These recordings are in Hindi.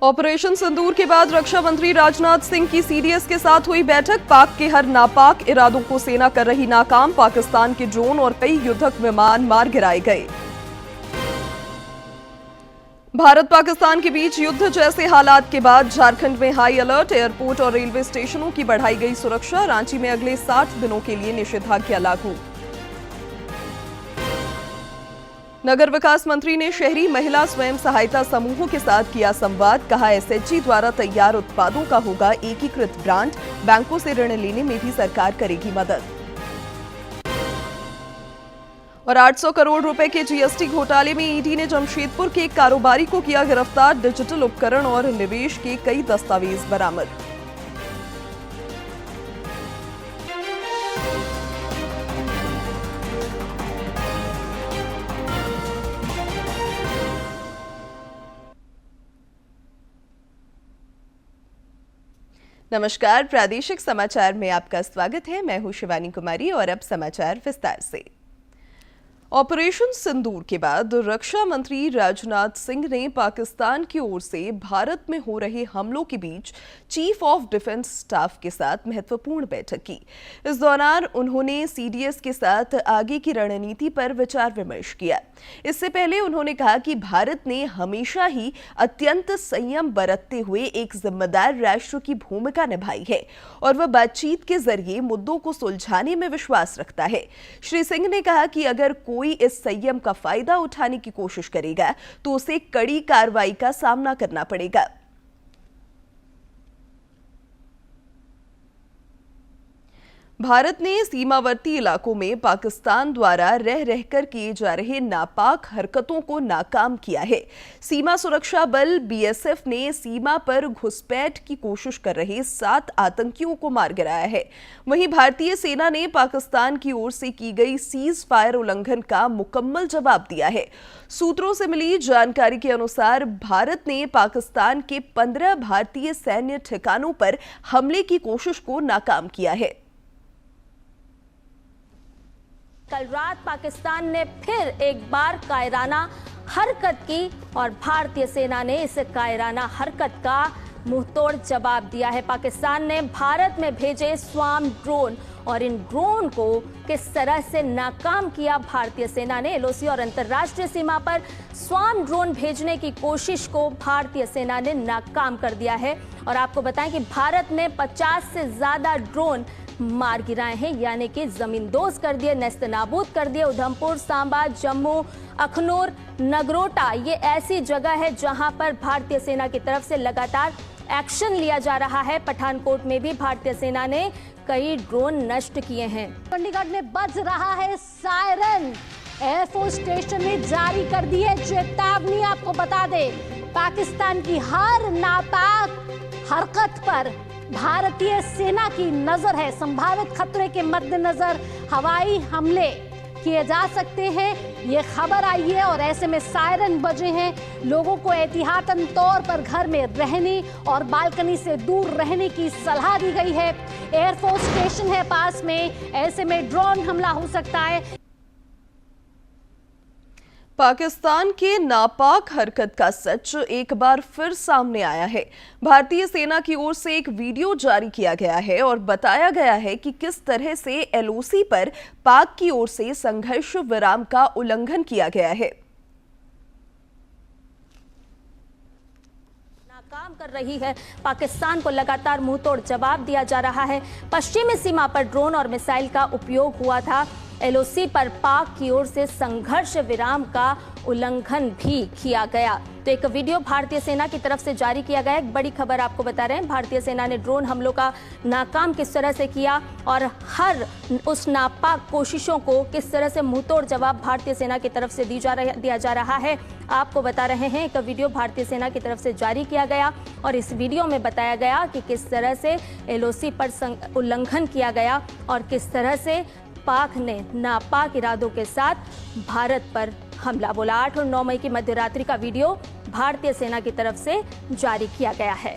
ऑपरेशन सिंदूर के बाद रक्षा मंत्री राजनाथ सिंह की सीडीएस के साथ हुई बैठक। पाक के हर नापाक इरादों को सेना कर रही नाकाम। पाकिस्तान के ड्रोन और कई युद्धक विमान मार गिराए गए। भारत पाकिस्तान के बीच युद्ध जैसे हालात के बाद झारखंड में हाई अलर्ट। एयरपोर्ट और रेलवे स्टेशनों की बढ़ाई गई सुरक्षा। रांची में अगले 60 दिनों के लिए निषेधाज्ञा लागू। नगर विकास मंत्री ने शहरी महिला स्वयं सहायता समूहों के साथ किया संवाद। कहा, एसएचजी द्वारा तैयार उत्पादों का होगा एकीकृत ब्रांड। बैंकों से ऋण लेने में भी सरकार करेगी मदद। और 800 करोड़ रुपए के जीएसटी घोटाले में ईडी ने जमशेदपुर के एक कारोबारी को किया गिरफ्तार। डिजिटल उपकरण और निवेश के कई दस्तावेज बरामद। नमस्कार, प्रादेशिक समाचार में आपका स्वागत है। मैं हूं शिवानी कुमारी और अब समाचार विस्तार से। ऑपरेशन सिंदूर के बाद रक्षा मंत्री राजनाथ सिंह ने पाकिस्तान की ओर से भारत में हो रहे हमलों के बीच चीफ ऑफ डिफेंस स्टाफ के साथ महत्वपूर्ण बैठक की। इस दौरान उन्होंने सीडीएस के साथ आगे की रणनीति पर विचार विमर्श किया। इससे पहले उन्होंने कहा कि भारत ने हमेशा ही अत्यंत संयम बरतते हुए एक जिम्मेदार राष्ट्र की भूमिका निभाई है और वह बातचीत के जरिए मुद्दों को सुलझाने में विश्वास रखता है। श्री सिंह ने कहा कि अगर कोई इस संयम का फायदा उठाने की कोशिश करेगा तो उसे कड़ी कार्रवाई का सामना करना पड़ेगा। भारत ने सीमावर्ती इलाकों में पाकिस्तान द्वारा रह रहकर किए जा रहे नापाक हरकतों को नाकाम किया है। सीमा सुरक्षा बल बीएसएफ ने सीमा पर घुसपैठ की कोशिश कर रहे 7 आतंकियों को मार गिराया है। वहीं भारतीय सेना ने पाकिस्तान की ओर से की गई सीज फायर उल्लंघन का मुकम्मल जवाब दिया है। सूत्रों से मिली जानकारी के अनुसार भारत ने पाकिस्तान के 15 भारतीय सैन्य ठिकानों पर हमले की कोशिश को नाकाम किया है। कल रात पाकिस्तान ने फिर एक बार कायराना हरकत की और भारतीय सेना ने इस कायराना हरकत का मुंहतोड़ जवाब दिया है। पाकिस्तान ने भारत में भेजे स्वार्म ड्रोन और इन ड्रोन को किस तरह से नाकाम किया। भारतीय सेना ने एलओसी और अंतर्राष्ट्रीय सीमा पर स्वार्म ड्रोन भेजने की कोशिश को भारतीय सेना ने नाकाम कर दिया है। और आपको बताएं कि भारत ने 50 से ज्यादा ड्रोन मार गिराए हैं, यानी कि जमींदोज कर दिए, नेस्त नाबूद कर दिए। उधमपुर, सांबा, जम्मू, अखनूर, नगरोटा ये ऐसी जगह है जहां पर भारतीय सेना की तरफ से लगातार एक्शन लिया जा रहा है। पठानकोट में भी भारतीय सेना ने कई ड्रोन नष्ट किए हैं। चंडीगढ़ में बज रहा है सायरन। एयरफोर्स स्टेशन ने जारी कर दी है चेतावनी। आपको बता दें, पाकिस्तान की हर नापाक हरकत पर भारतीय सेना की नजर है। संभावित खतरे के मद्देनजर हवाई हमले किए जा सकते हैं, ये खबर आई है और ऐसे में सायरन बजे हैं। लोगों को एहतियातन तौर पर घर में रहने और बालकनी से दूर रहने की सलाह दी गई है। एयरफोर्स स्टेशन है पास में, ऐसे में ड्रोन हमला हो सकता है। पाकिस्तान के नापाक हरकत का सच एक बार फिर सामने आया है। भारतीय सेना की ओर से एक वीडियो जारी किया गया है और बताया गया है कि किस तरह से एलओसी पर पाक की ओर से संघर्ष विराम का उल्लंघन किया गया है। काम कर रही है पाकिस्तान को लगातार मुंहतोड़ जवाब दिया जा रहा है। पश्चिमी सीमा पर ड्रोन और मिसाइल का उपयोग हुआ था। एलओसी पर पाक की ओर से संघर्ष विराम का उल्लंघन भी किया गया। तो एक वीडियो भारतीय सेना की तरफ से जारी किया गया। एक बड़ी खबर आपको बता रहे हैं, भारतीय सेना ने ड्रोन हमलों का नाकाम किस तरह से किया और हर उस नापाक कोशिशों को किस तरह से मुंहतोड़ जवाब भारतीय सेना की तरफ से दिया जा रहा है। आपको बता रहे हैं, एक वीडियो भारतीय सेना की तरफ से जारी किया गया और इस वीडियो में बताया गया कि किस तरह से एलओसी पर उल्लंघन किया गया और किस तरह से पाक ने नापाक इरादों के साथ भारत पर हमला बोला। 8 और 9 मई की मध्यरात्रि का वीडियो भारतीय सेना की तरफ से जारी किया गया है।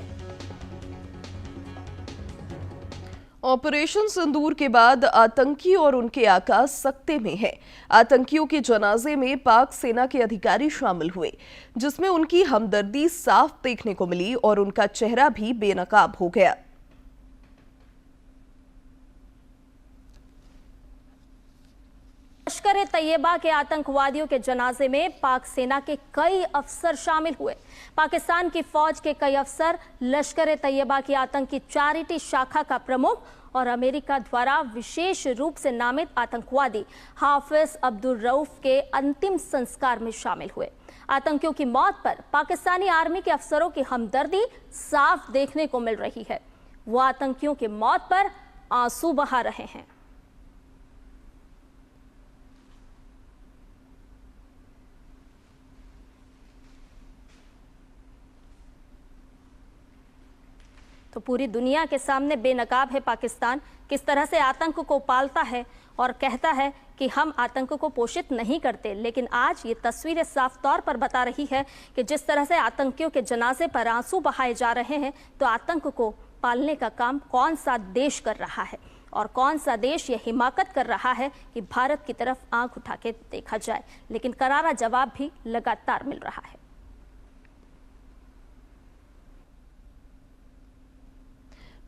ऑपरेशन सिंदूर के बाद आतंकी और उनके आका सकते में हैं। आतंकियों के जनाजे में पाक सेना के अधिकारी शामिल हुए, जिसमें उनकी हमदर्दी साफ देखने को मिली और उनका चेहरा भी बेनकाब हो गया। लश्कर तैयबा के आतंकवादियों के जनाजे में पाक सेना के कई अफसर शामिल हुए। पाकिस्तान की फौज के कई अफसर, लश्कर तैयबा की आतंकी चैरिटी शाखा का प्रमुख और अमेरिका द्वारा विशेष रूप से नामित आतंकवादी हाफिज अब्दुल रऊफ के अंतिम संस्कार में शामिल हुए। आतंकियों की मौत पर पाकिस्तानी आर्मी के अफसरों की हमदर्दी साफ देखने को मिल रही है। वो आतंकियों की मौत पर आंसू बहा रहे हैं। तो पूरी दुनिया के सामने बेनकाब है पाकिस्तान, किस तरह से आतंक को पालता है और कहता है कि हम आतंक को पोषित नहीं करते। लेकिन आज ये तस्वीरें साफ तौर पर बता रही है कि जिस तरह से आतंकियों के जनाजे पर आंसू बहाए जा रहे हैं, तो आतंक को पालने का काम कौन सा देश कर रहा है और कौन सा देश ये हिमाकत कर रहा है कि भारत की तरफ आंख उठा के देखा जाए। लेकिन करारा जवाब भी लगातार मिल रहा है।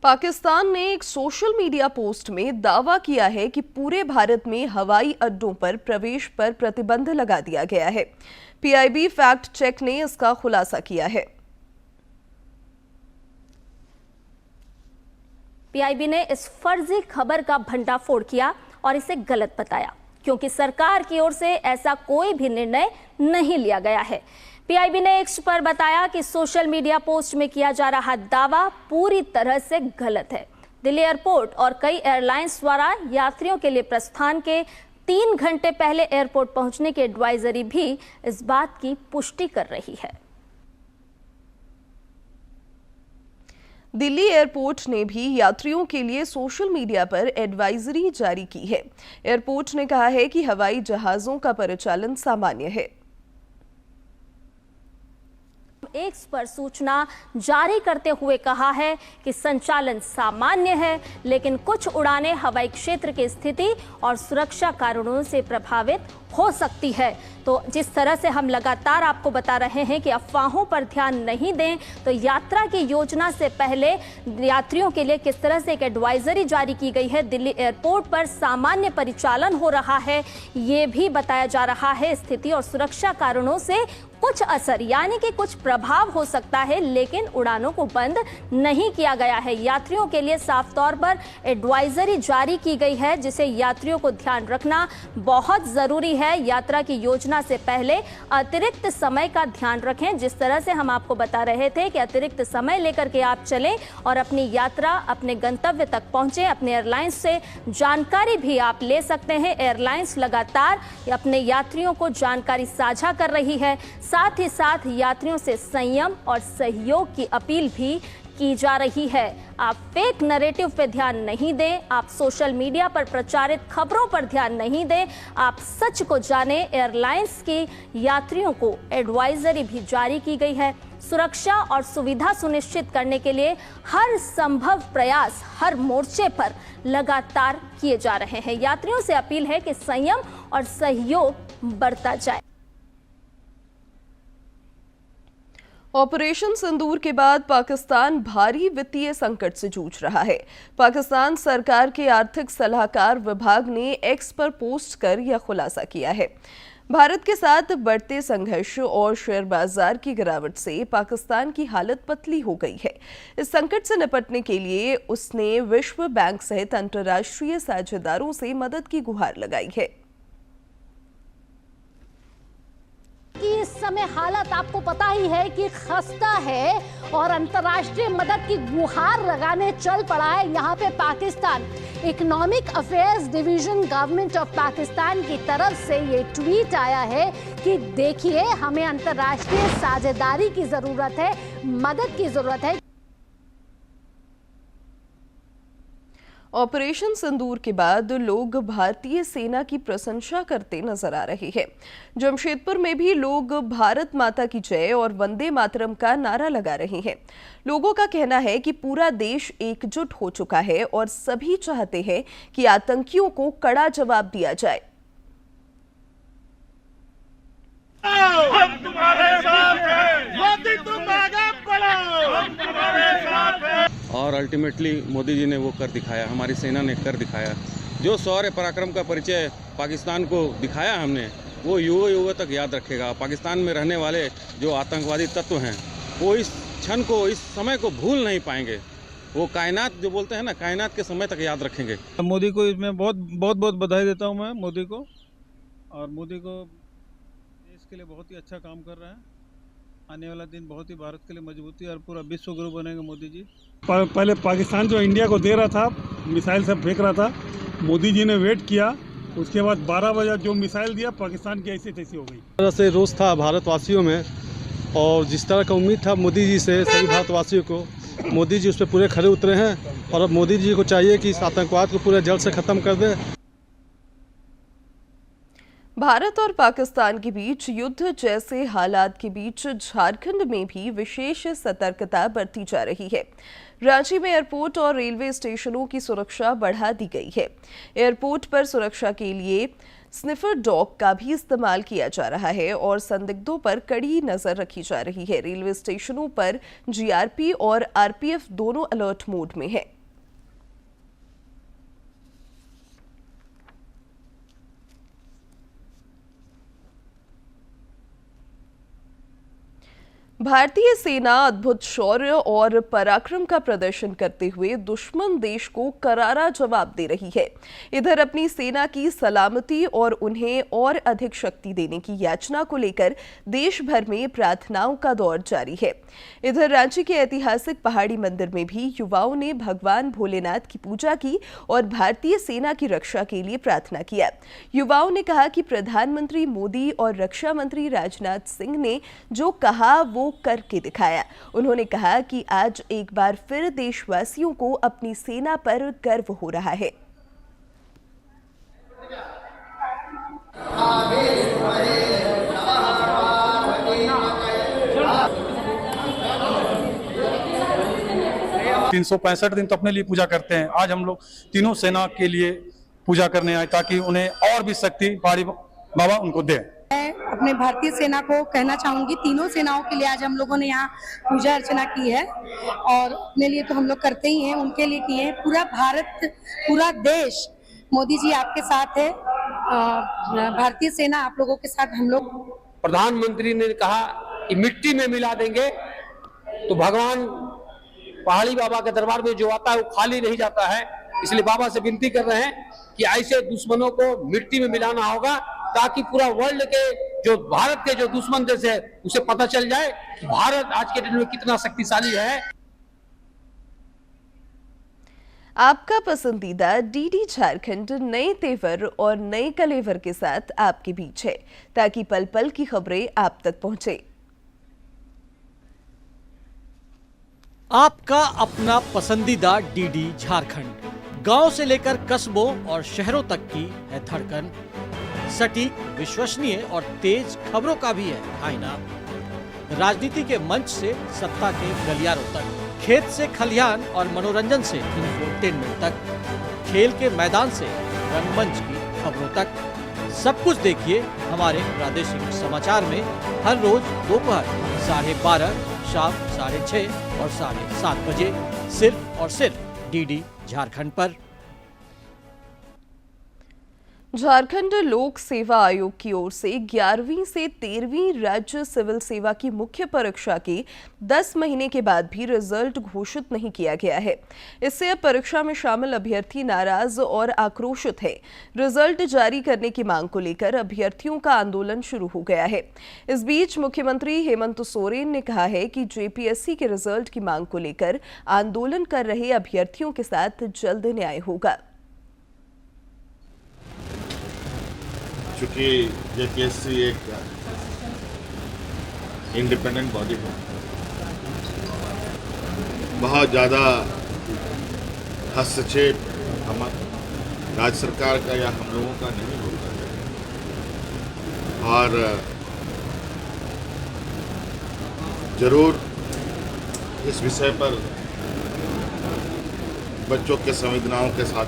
पाकिस्तान ने एक सोशल मीडिया पोस्ट में दावा किया है कि पूरे भारत में हवाई अड्डों पर प्रवेश पर प्रतिबंध लगा दिया गया है। पीआईबी फैक्ट चेक ने इसका खुलासा किया है। पीआईबी ने इस फर्जी खबर का भंडाफोड़ किया और इसे गलत बताया, क्योंकि सरकार की ओर से ऐसा कोई भी निर्णय नहीं लिया गया है। पीआईबी ने एक्स पर बताया कि सोशल मीडिया पोस्ट में किया जा रहा दावा पूरी तरह से गलत है। दिल्ली एयरपोर्ट और कई एयरलाइंस द्वारा यात्रियों के लिए प्रस्थान के 3 घंटे पहले एयरपोर्ट पहुंचने की एडवाइजरी भी इस बात की पुष्टि कर रही है। दिल्ली एयरपोर्ट ने भी यात्रियों के लिए सोशल मीडिया पर एडवाइजरी जारी की है। एयरपोर्ट ने कहा है कि हवाई जहाजों का परिचालन सामान्य है। एक्स पर सूचना जारी करते हुए कहा है कि संचालन सामान्य है, लेकिन कुछ उड़ानें हवाई क्षेत्र की स्थिति और सुरक्षा कारणों से प्रभावित हो सकती है। तो जिस तरह से हम लगातार आपको बता रहे हैं कि अफवाहों पर ध्यान नहीं दें, तो यात्रा की योजना से पहले यात्रियों के लिए किस तरह से एक एडवाइजरी जारी की गई है। दिल्ली एयरपोर्ट पर सामान्य परिचालन हो रहा है, ये भी बताया जा रहा है। स्थिति और सुरक्षा कारणों से कुछ असर यानी कि कुछ प्रभाव हो सकता है, लेकिन उड़ानों को बंद नहीं किया गया है। यात्रियों के लिए साफ तौर पर एडवाइजरी जारी की गई है, जिसे यात्रियों को ध्यान रखना बहुत जरूरी है। यात्रा की योजना से पहले अतिरिक्त समय का ध्यान रखें। जिस तरह से हम आपको बता रहे थे कि अतिरिक्त समय लेकर के आप चलें और अपनी यात्रा अपने गंतव्य तक पहुंचे। अपने एयरलाइंस से जानकारी भी आप ले सकते हैं। एयरलाइंस लगातार अपने यात्रियों को जानकारी साझा कर रही है। साथ ही साथ यात्रियों से संयम और सहयोग की अपील भी की जा रही है। आप फेक नैरेटिव पे ध्यान नहीं दें, आप सोशल मीडिया पर प्रचारित खबरों पर ध्यान नहीं दें, आप सच को जानें। एयरलाइंस की यात्रियों को एडवाइजरी भी जारी की गई है। सुरक्षा और सुविधा सुनिश्चित करने के लिए हर संभव प्रयास हर मोर्चे पर लगातार किए जा रहे हैं। यात्रियों से अपील है कि संयम और सहयोग बरता जाए। ऑपरेशन सिंदूर के बाद पाकिस्तान भारी वित्तीय संकट से जूझ रहा है। पाकिस्तान सरकार के आर्थिक सलाहकार विभाग ने एक्स पर पोस्ट कर यह खुलासा किया है। भारत के साथ बढ़ते संघर्ष और शेयर बाजार की गिरावट से पाकिस्तान की हालत पतली हो गई है। इस संकट से निपटने के लिए उसने विश्व बैंक सहित अंतर्राष्ट्रीय साझेदारों से मदद की गुहार लगाई है। कि इस समय हालत आपको पता ही है कि खस्ता है और अंतर्राष्ट्रीय मदद की गुहार लगाने चल पड़ा है यहाँ पे Pakistan. Economic affairs division government of Pakistan की तरफ से ये ट्वीट आया है कि देखिए, हमें अंतर्राष्ट्रीय साझेदारी की जरूरत है, मदद की जरूरत है। ऑपरेशन सिंदूर के बाद लोग भारतीय सेना की प्रशंसा करते नजर आ रहे हैं। जमशेदपुर में भी लोग भारत माता की जय और वंदे मातरम का नारा लगा रहे हैं। लोगों का कहना है कि पूरा देश एकजुट हो चुका है और सभी चाहते हैं कि आतंकियों को कड़ा जवाब दिया जाए। हम तुम्हारे साथ हैं, मोदी तुम आगे बढ़ो, हम तुम्हारे साथ हैं। और अल्टीमेटली मोदी जी ने वो कर दिखाया, हमारी सेना ने कर दिखाया। जो शौर्य पराक्रम का परिचय पाकिस्तान को दिखाया हमने, वो युवा युवा तक याद रखेगा। पाकिस्तान में रहने वाले जो आतंकवादी तत्व हैं, वो इस क्षण को, इस समय को भूल नहीं पाएंगे। वो कायनात जो बोलते हैं ना, कायनात के समय तक याद रखेंगे। मोदी को इसमें बहुत बधाई देता हूँ मैं मोदी को, और मोदी को देश के लिए बहुत ही अच्छा काम कर रहे हैं। आने वाला दिन बहुत ही भारत के लिए मजबूती और पूरा विश्व गुरु बनेंगे मोदी जी। पहले पाकिस्तान जो इंडिया को दे रहा था, मिसाइल सब फेंक रहा था, मोदी जी ने वेट किया, उसके बाद 12 बजे जो मिसाइल दिया, पाकिस्तान की ऐसी तैसी हो गई। तरह से रोष था भारतवासियों में, और जिस तरह का उम्मीद था मोदी जी से सभी भारतवासियों को, मोदी जी उस पर पूरे खरे उतरे हैं। और अब मोदी जी को चाहिए कि इस आतंकवाद को पूरे जड़ से ख़त्म कर दें। भारत और पाकिस्तान के बीच युद्ध जैसे हालात के बीच झारखंड में भी विशेष सतर्कता बरती जा रही है। रांची में एयरपोर्ट और रेलवे स्टेशनों की सुरक्षा बढ़ा दी गई है। एयरपोर्ट पर सुरक्षा के लिए स्निफर डॉग का भी इस्तेमाल किया जा रहा है और संदिग्धों पर कड़ी नजर रखी जा रही है। रेलवे स्टेशनों पर जीआरपी और आरपीएफ दोनों अलर्ट मोड में है। भारतीय सेना अद्भुत शौर्य और पराक्रम का प्रदर्शन करते हुए दुश्मन देश को करारा जवाब दे रही है। इधर अपनी सेना की सलामती और उन्हें और अधिक शक्ति देने की याचना को लेकर देश भर में प्रार्थनाओं का दौर जारी है। इधर रांची के ऐतिहासिक पहाड़ी मंदिर में भी युवाओं ने भगवान भोलेनाथ की पूजा की और भारतीय सेना की रक्षा के लिए प्रार्थना किया। युवाओं ने कहा कि प्रधानमंत्री मोदी और रक्षा मंत्री राजनाथ सिंह ने जो कहा वो करके दिखाया। उन्होंने कहा कि आज एक बार फिर देशवासियों को अपनी सेना पर गर्व हो रहा है। तीन 365 दिन तो अपने लिए पूजा करते हैं। आज हम लोग तीनों सेना के लिए पूजा करने आए ताकि उन्हें और भी शक्ति पहाड़ी बाबा उनको दे। मैं अपने भारतीय सेना को कहना चाहूंगी, तीनों सेनाओं के लिए आज हम लोगों ने यहाँ पूजा अर्चना की है और अपने लिए तो हम लोग करते ही हैं, उनके लिए किए हैं। पूरा भारत, पूरा देश मोदी जी आपके साथ है। भारतीय सेना आप लोगों के साथ। हम लोग प्रधानमंत्री ने कहा कि मिट्टी में मिला देंगे, तो भगवान पहाड़ी बाबा के दरबार में जो आता है वो खाली नहीं जाता है। इसलिए बाबा से विनती कर रहे हैं कि ऐसे दुश्मनों को मिट्टी में मिलाना होगा ताकि पूरा वर्ल्ड के जो भारत के जो दुश्मन देश है उसे पता चल जाए कि भारत आज के दिन में कितना शक्तिशाली है। आपका पसंदीदा डीडी झारखंड नए तेवर और नए कलेवर के साथ आपके बीच है, ताकि पल पल की खबरें आप तक पहुंचे। आपका अपना पसंदीदा डीडी झारखंड, गांव से लेकर कस्बों और शहरों तक की है धड़कन। सटीक, विश्वसनीय और तेज खबरों का भी है आईना। राजनीति के मंच से सत्ता के गलियारों तक, खेत से खलिहान और मनोरंजन से इंफोटेनमेंट तक, खेल के मैदान से रंगमंच की खबरों तक, सब कुछ देखिए हमारे प्रादेशिक समाचार में हर रोज दोपहर 12:30, शाम 6:30 और 7:30 बजे, सिर्फ और सिर्फ डीडी झारखंड पर। झारखंड लोक सेवा आयोग की ओर से 11वीं से 13वीं राज्य सिविल सेवा की मुख्य परीक्षा के 10 महीने के बाद भी रिजल्ट घोषित नहीं किया गया है। इससे अब परीक्षा में शामिल अभ्यर्थी नाराज और आक्रोशित हैं। रिजल्ट जारी करने की मांग को लेकर अभ्यर्थियों का आंदोलन शुरू हो गया है। इस बीच मुख्यमंत्री हेमंत सोरेन ने कहा है कि जेपीएससी के रिजल्ट की मांग को लेकर आंदोलन कर रहे अभ्यर्थियों के साथ जल्द न्याय होगा। चूँकि जेपीएससी एक इंडिपेंडेंट बॉडी है, बहुत ज़्यादा हस्तक्षेप हम राज्य सरकार का या हम लोगों का नहीं होता है। और जरूर इस विषय पर बच्चों के संवेदनाओं के साथ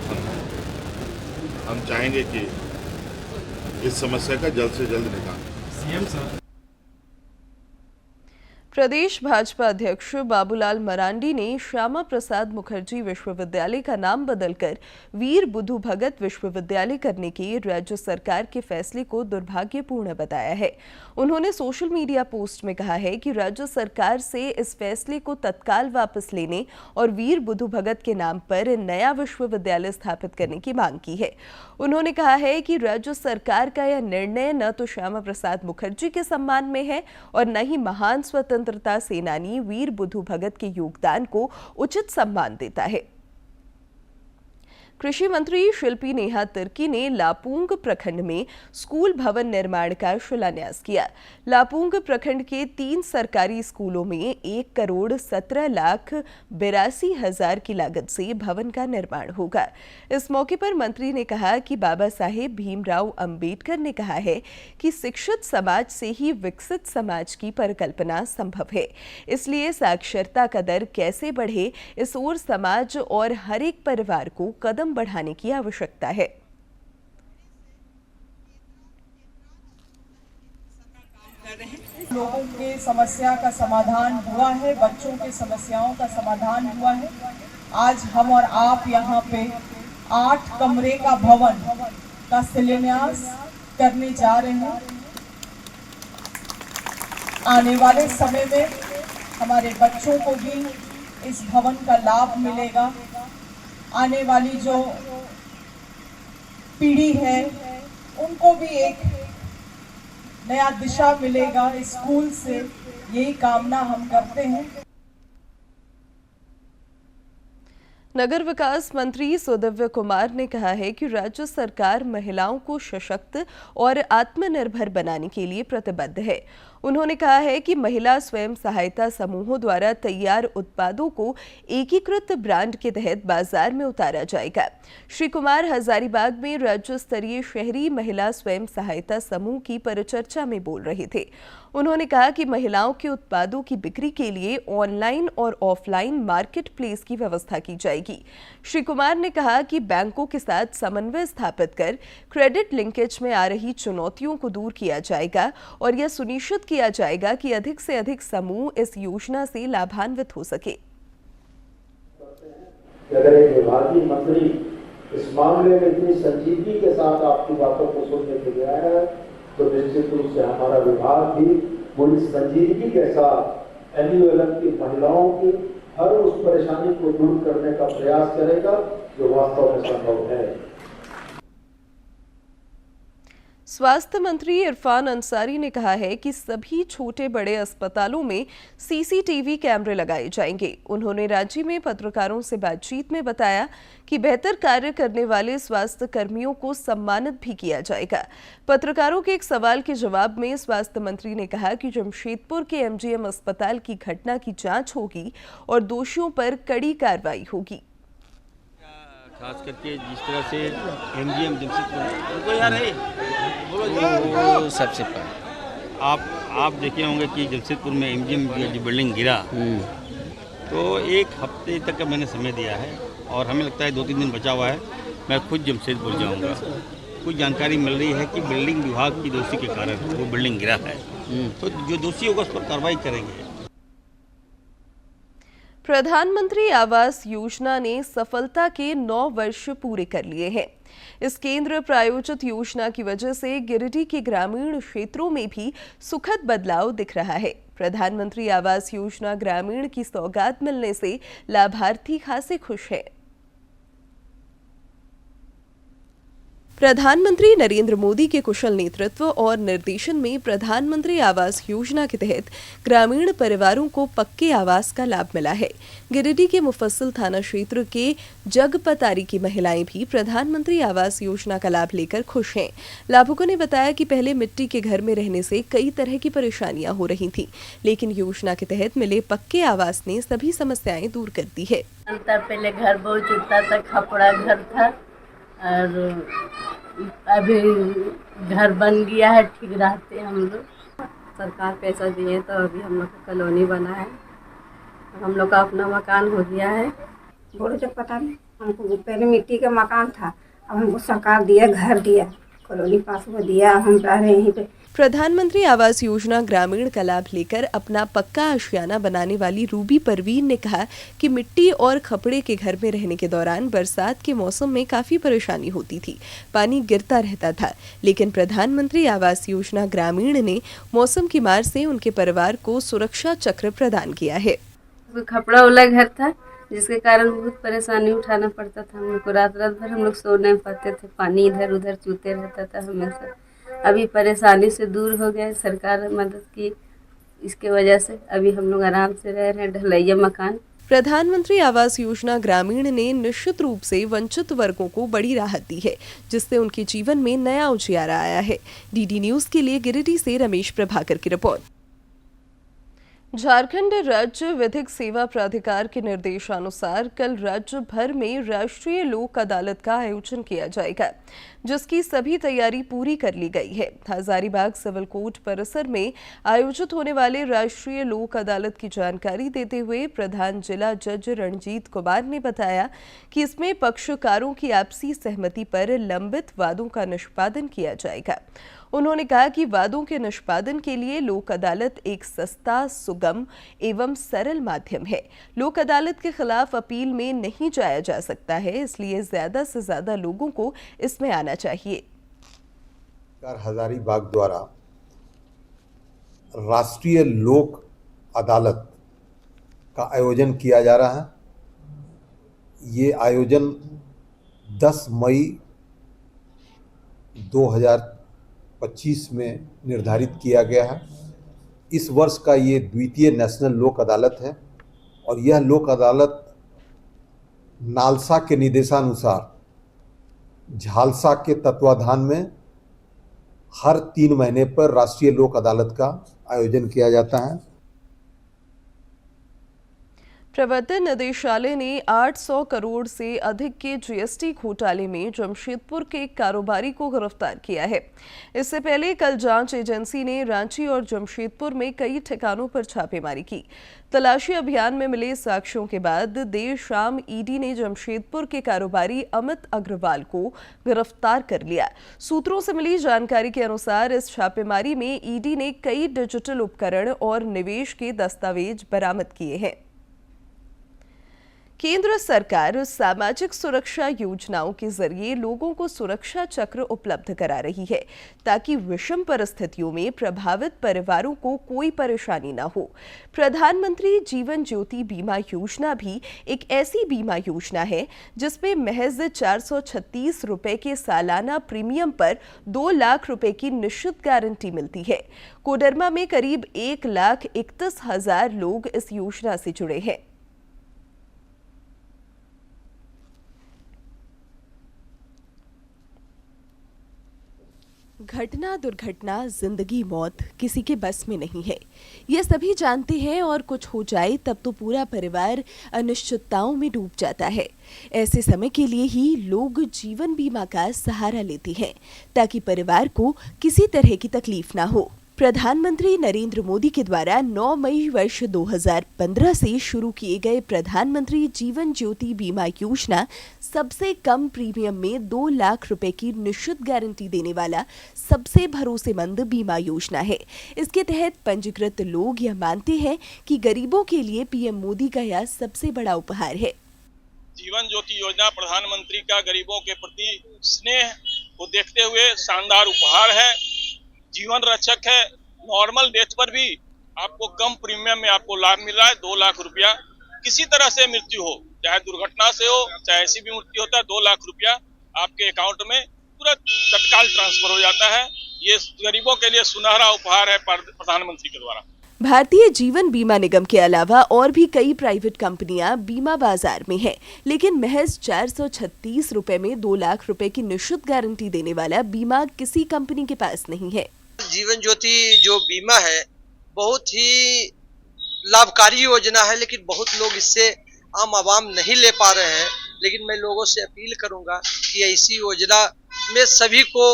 हम चाहेंगे कि इस समस्या का जल्द से जल्द निकाल। प्रदेश भाजपा अध्यक्ष बाबूलाल मरांडी ने श्यामा प्रसाद मुखर्जी विश्वविद्यालय का नाम बदलकर वीर बुधु भगत विश्वविद्यालय करने के राज्य सरकार के फैसले को दुर्भाग्यपूर्ण बताया है। उन्होंने सोशल मीडिया पोस्ट में कहा है कि राज्य सरकार से इस फैसले को तत्काल वापस लेने और वीर बुधु भगत के नाम पर नया विश्वविद्यालय स्थापित करने की मांग की है। उन्होंने कहा है कि राज्य सरकार का यह निर्णय न तो श्यामा प्रसाद मुखर्जी के सम्मान में है और न ही महान स्वतंत्रता सेनानी वीर बुधु भगत के योगदान को उचित सम्मान देता है। कृषि मंत्री शिल्पी नेहा तिर्की ने लापूंग प्रखंड में स्कूल भवन निर्माण का शिलान्यास किया। लापूंग प्रखंड के 3 सरकारी स्कूलों में 1,17,82,000 की लागत से भवन का निर्माण होगा। इस मौके पर मंत्री ने कहा कि बाबा साहेब भीमराव अंबेडकर ने कहा है कि शिक्षित समाज से ही विकसित समाज की परिकल्पना संभव है। इसलिए साक्षरता का दर कैसे बढ़े, इस ओर समाज और हर एक परिवार को कदम बढ़ाने की आवश्यकता है। लोगों के समस्या का समाधान हुआ है, बच्चों के समस्याओं का समाधान हुआ है। आज हम और आप यहाँ पे 8 कमरे का भवन का शिलान्यास करने जा रहे हैं। आने वाले समय में हमारे बच्चों को भी इस भवन का लाभ मिलेगा। आने वाली जो पीढ़ी है उनको भी एक नया दिशा मिलेगा इस स्कूल से, यही कामना हम करते हैं। नगर विकास मंत्री सुदिव्य कुमार ने कहा है कि राज्य सरकार महिलाओं को सशक्त और आत्मनिर्भर बनाने के लिए प्रतिबद्ध है। उन्होंने कहा है कि महिला स्वयं सहायता समूहों द्वारा तैयार उत्पादों को एकीकृत ब्रांड के तहत बाजार में उतारा जाएगा। श्री कुमार हजारीबाग में राज्य स्तरीय शहरी महिला स्वयं सहायता समूह की परिचर्चा में बोल रहे थे। उन्होंने कहा कि महिलाओं के उत्पादों की बिक्री के लिए ऑनलाइन और ऑफलाइन मार्केट प्लेस की व्यवस्था की जाएगी। श्री कुमार ने कहा कि बैंकों के साथ समन्वय स्थापित कर क्रेडिट लिंकेज में आ रही चुनौतियों को दूर किया जाएगा और यह सुनिश्चित किया जाएगा कि अधिक से अधिक समूह इस योजना से लाभान्वित हो सके। अगर एक विभागीय मंत्री इस मामले में इतनी संजीदगी के साथ आपकी बातों को सुनने के लिए आया है तो निश्चित रूप से हमारा विभाग भी पूरी संजीदगी के साथ एनयूएलएम की महिलाओं की हर उस परेशानी को दूर करने का प्रयास करेगा जो वास्तव में संभव है। स्वास्थ्य मंत्री इरफान अंसारी ने कहा है कि सभी छोटे बड़े अस्पतालों में सीसीटीवी कैमरे लगाए जाएंगे। उन्होंने राज्य में पत्रकारों से बातचीत में बताया कि बेहतर कार्य करने वाले स्वास्थ्य कर्मियों को सम्मानित भी किया जाएगा। पत्रकारों के एक सवाल के जवाब में स्वास्थ्य मंत्री ने कहा कि जमशेदपुर के एमजीएम अस्पताल की घटना की जांच होगी और दोषियों पर कड़ी कार्रवाई होगी। खास करके जिस तरह से एमजीएम जमशेदपुर सबसे पहले आप देखे होंगे कि जमशेदपुर में एमजीएम जो बिल्डिंग गिरा तो 1 हफ्ते तक का मैंने समय दिया है और हमें लगता है 2-3 दिन बचा हुआ है। मैं खुद जमशेदपुर जाऊंगा। कुछ जानकारी मिल रही है कि बिल्डिंग विभाग की दोषी के कारण वो बिल्डिंग गिरा है, तो जो दोषी होगा उस पर कार्रवाई करेंगे। प्रधानमंत्री आवास योजना ने सफलता के 9 वर्ष पूरे कर लिए हैं। इस केंद्र प्रायोजित योजना की वजह से गिरिडीह के ग्रामीण क्षेत्रों में भी सुखद बदलाव दिख रहा है। प्रधानमंत्री आवास योजना ग्रामीण की सौगात मिलने से लाभार्थी खासे खुश हैं। प्रधानमंत्री नरेंद्र मोदी के कुशल नेतृत्व और निर्देशन में प्रधानमंत्री आवास योजना के तहत ग्रामीण परिवारों को पक्के आवास का लाभ मिला है। गिरिडीह के मुफस्सिल थाना क्षेत्र के जगपतारी की महिलाएं भी प्रधानमंत्री आवास योजना का लाभ लेकर खुश हैं। लाभुकों ने बताया कि पहले मिट्टी के घर में रहने से कई तरह की परेशानियां हो रही थीं, लेकिन योजना के तहत मिले पक्के आवास ने सभी समस्याएं दूर कर दी है। पहले घर बहुत जुटता था, खपड़ा घर था और अभी घर बन गया है, ठीक रहते हम लोग। सरकार पैसा दिए तो अभी हम लोग का कॉलोनी बना है, हम लोग का अपना मकान हो गया है। बोलो जब पता नहीं, हमको पहले मिट्टी का मकान था, अब हमको सरकार दिया, घर दिया, कॉलोनी पास में दिया, हम रह रहे हैं यहीं पे। प्रधानमंत्री आवास योजना ग्रामीण का लाभ लेकर अपना पक्का आशियाना बनाने वाली रूबी परवीन ने कहा कि मिट्टी और खपड़े के घर में रहने के दौरान बरसात के मौसम में काफी परेशानी होती थी, पानी गिरता रहता था, लेकिन प्रधानमंत्री आवास योजना ग्रामीण ने मौसम की मार से उनके परिवार को सुरक्षा चक्र प्रदान किया है। खपड़ा वाला घर था जिसके कारण बहुत परेशानी उठाना पड़ता था हम लोग को, रात भर हम लोग सो नहीं पाते थे, पानी इधर उधर चूते रहता था हमेशा। अभी परेशानी से दूर हो गया, सरकार मदद की, इसके वजह से अभी हम लोग आराम से रह रहे हैं, ढलैया मकान। प्रधानमंत्री आवास योजना ग्रामीण ने निश्चित रूप से वंचित वर्गों को बड़ी राहत दी है, जिससे उनके जीवन में नया उजियारा आया है। डीडी न्यूज़ के लिए गिरिडीह से रमेश प्रभाकर की रिपोर्ट। झारखंड राज्य विधिक सेवा प्राधिकार के निर्देशानुसार कल राज्य भर में राष्ट्रीय लोक अदालत का आयोजन किया जाएगा, जिसकी सभी तैयारी पूरी कर ली गई है। हजारीबाग सिविल कोर्ट परिसर में आयोजित होने वाले राष्ट्रीय लोक अदालत की जानकारी देते हुए प्रधान जिला जज रणजीत कुमार ने बताया कि इसमें पक्षकारों की आपसी सहमति पर लंबित वादों का निष्पादन किया जाएगा। उन्होंने कहा कि वादों के निष्पादन के लिए लोक अदालत एक सस्ता, सुगम एवं सरल माध्यम है। लोक अदालत के खिलाफ अपील में नहीं जाया जा सकता है, इसलिए ज्यादा से ज्यादा लोगों को इसमें आना चाहिए। हजारीबाग द्वारा राष्ट्रीय लोक अदालत का आयोजन किया जा रहा है। ये आयोजन 10 मई 2025 में निर्धारित किया गया है। इस वर्ष का ये द्वितीय नेशनल लोक अदालत है और यह लोक अदालत नालसा के निर्देशानुसार झालसा के तत्वाधान में हर 3 महीने पर राष्ट्रीय लोक अदालत का आयोजन किया जाता है। प्रवर्तन निदेशालय ने 800 करोड़ से अधिक के जीएसटी घोटाले में जमशेदपुर के एक कारोबारी को गिरफ्तार किया है। इससे पहले कल जांच एजेंसी ने रांची और जमशेदपुर में कई ठिकानों पर छापेमारी की। तलाशी अभियान में मिले साक्ष्यों के बाद देर शाम ईडी ने जमशेदपुर के कारोबारी अमित अग्रवाल को गिरफ्तार कर लिया। सूत्रों से मिली जानकारी के अनुसार इस छापेमारी में ईडी ने कई डिजिटल उपकरण और निवेश के दस्तावेज बरामद किए हैं। केंद्र सरकार सामाजिक सुरक्षा योजनाओं के जरिए लोगों को सुरक्षा चक्र उपलब्ध करा रही है, ताकि विषम परिस्थितियों में प्रभावित परिवारों को कोई परेशानी न हो। प्रधानमंत्री जीवन ज्योति बीमा योजना भी एक ऐसी बीमा योजना है जिसमें महज 436 रुपए के सालाना प्रीमियम पर 2 लाख रुपए की निश्चित गारंटी मिलती है। कोडरमा में करीब 1,31,000 लोग इस योजना से जुड़े हैं। घटना दुर्घटना, जिंदगी मौत किसी के बस में नहीं है, ये सभी जानते हैं। और कुछ हो जाए तब तो पूरा परिवार अनिश्चितताओं में डूब जाता है। ऐसे समय के लिए ही लोग जीवन बीमा का सहारा लेते हैं, ताकि परिवार को किसी तरह की तकलीफ ना हो। प्रधानमंत्री नरेंद्र मोदी के द्वारा 9 मई वर्ष 2015 से शुरू किए गए प्रधानमंत्री जीवन ज्योति बीमा योजना सबसे कम प्रीमियम में 2 लाख रुपए की निश्चित गारंटी देने वाला सबसे भरोसेमंद बीमा योजना है। इसके तहत पंजीकृत लोग यह मानते हैं कि गरीबों के लिए पीएम मोदी का यह सबसे बड़ा उपहार है। जीवन ज्योति योजना प्रधानमंत्री का गरीबों के प्रति स्नेह को देखते हुए शानदार उपहार है। जीवन रक्षक है। नॉर्मल डेथ पर भी आपको कम प्रीमियम में आपको लाभ मिल रहा है। 2 लाख रुपया किसी तरह से मृत्यु हो, चाहे दुर्घटना से हो, चाहे ऐसी भी मृत्यु होता है, 2 लाख रुपया आपके अकाउंट में तुरंत तत्काल ट्रांसफर हो जाता है। ये गरीबों के लिए सुनहरा उपहार है प्रधानमंत्री के द्वारा। भारतीय जीवन बीमा निगम के अलावा और भी कई प्राइवेट कंपनियां बीमा बाजार में हैं, लेकिन महज 436 रुपए में 2 लाख रुपए की निश्चित गारंटी देने वाला बीमा किसी कंपनी के पास नहीं है। जीवन ज्योति जो बीमा है बहुत ही लाभकारी योजना है, लेकिन बहुत लोग इससे आम आवाम नहीं ले पा रहे हैं। लेकिन मैं लोगों से अपील करूंगा कि ऐसी योजना में सभी को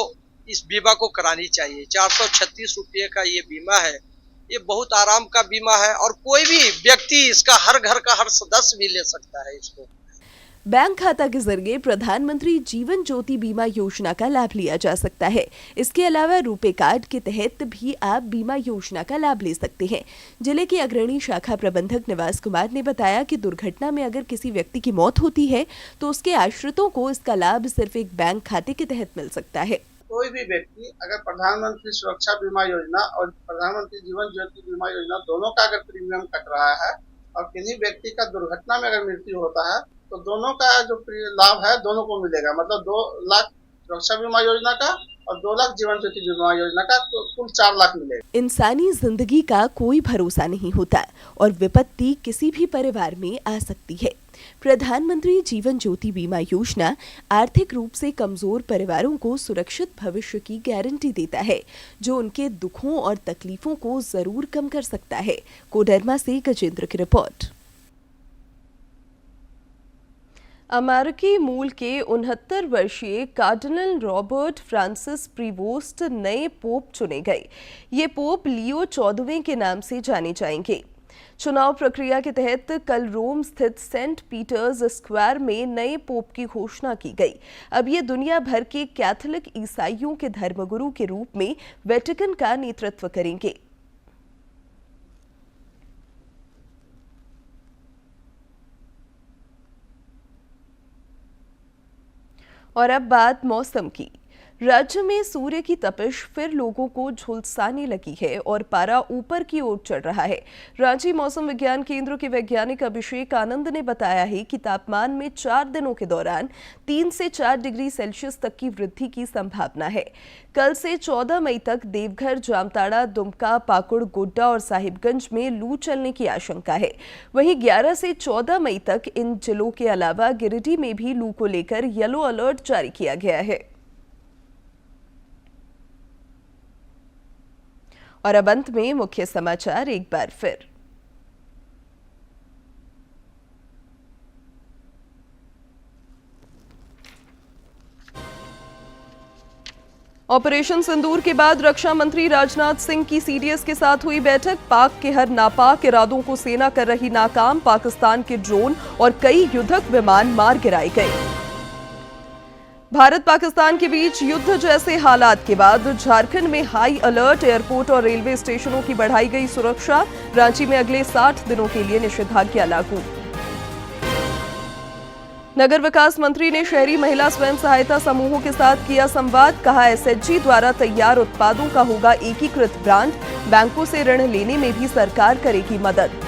इस बीमा को करानी चाहिए। 436 रुपये का ये बीमा है, ये बहुत आराम का बीमा है और कोई भी व्यक्ति इसका हर घर का हर सदस्य भी ले सकता है इसको। बैंक खाता के जरिए प्रधानमंत्री जीवन ज्योति बीमा योजना का लाभ लिया जा सकता है। इसके अलावा रुपे कार्ड के तहत भी आप बीमा योजना का लाभ ले सकते हैं। जिले के अग्रणी शाखा प्रबंधक निवास कुमार ने बताया कि दुर्घटना में अगर किसी व्यक्ति की मौत होती है तो उसके आश्रितों को इसका लाभ सिर्फ एक बैंक खाते के तहत मिल सकता है। कोई भी व्यक्ति अगर प्रधानमंत्री सुरक्षा बीमा योजना और प्रधानमंत्री जीवन ज्योति बीमा योजना दोनों का अगर प्रीमियम कट रहा है और किसी व्यक्ति का दुर्घटना में अगर मृत्यु होता है तो दोनों का जो लाभ है दोनों को मिलेगा। मतलब 2 लाख सुरक्षा बीमा योजना का और 2 लाख जीवन ज्योति बीमा योजना का, तो कुल 4 लाख मिलेगा। इंसानी जिंदगी का कोई भरोसा नहीं होता और विपत्ति किसी भी परिवार में आ सकती है। प्रधानमंत्री जीवन ज्योति बीमा योजना आर्थिक रूप से कमजोर परिवारों को सुरक्षित भविष्य की गारंटी देता है, जो उनके दुखों और तकलीफों को जरूर कम कर सकता है। कोडरमा से गजेंद्र की रिपोर्ट। अमेरिकी मूल के 69 वर्षीय कार्डिनल रॉबर्ट फ्रांसिस प्रीवोस्ट नए पोप चुने गए। ये पोप लियो 14वें के नाम से जाने जाएंगे। चुनाव प्रक्रिया के तहत कल रोम स्थित सेंट पीटर्स स्क्वायर में नए पोप की घोषणा की गई। अब ये दुनिया भर के कैथोलिक ईसाइयों के धर्मगुरु के रूप में वेटिकन का नेतृत्व करेंगे। और अब बात मौसम की। राज्य में सूर्य की तपिश फिर लोगों को झुलसाने लगी है और पारा ऊपर की ओर चढ़ रहा है। रांची मौसम विज्ञान केंद्र के वैज्ञानिक अभिषेक आनंद ने बताया है कि तापमान में 4 दिनों के दौरान 3 से 4 डिग्री सेल्सियस तक की वृद्धि की संभावना है। कल से 14 मई तक देवघर, जामताड़ा, दुमका, पाकुड़, गोड्डा और साहिबगंज में लू चलने की आशंका है। वहीं 11 से 14 मई तक इन जिलों के अलावा गिरिडीह में भी लू को लेकर येलो अलर्ट जारी किया गया है। और अब अंत में मुख्य समाचार एक बार फिर। ऑपरेशन सिंदूर के बाद रक्षा मंत्री राजनाथ सिंह की सीडीएस के साथ हुई बैठक। पाक के हर नापाक इरादों को सेना कर रही नाकाम। पाकिस्तान के ड्रोन और कई युद्धक विमान मार गिराए गए। भारत पाकिस्तान के बीच युद्ध जैसे हालात के बाद झारखंड में हाई अलर्ट। एयरपोर्ट और रेलवे स्टेशनों की बढ़ाई गई सुरक्षा। रांची में अगले 60 दिनों के लिए निषेधाज्ञा लागू। नगर विकास मंत्री ने शहरी महिला स्वयं सहायता समूहों के साथ किया संवाद। कहा, एसएचजी द्वारा तैयार उत्पादों का होगा एकीकृत ब्रांड। बैंकों से ऋण लेने में भी सरकार करेगी मदद।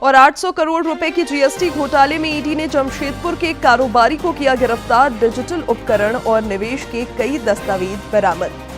और 800 करोड़ रुपए की जीएसटी घोटाले में ईडी ने जमशेदपुर के कारोबारी को किया गिरफ्तार। डिजिटल उपकरण और निवेश के कई दस्तावेज बरामद।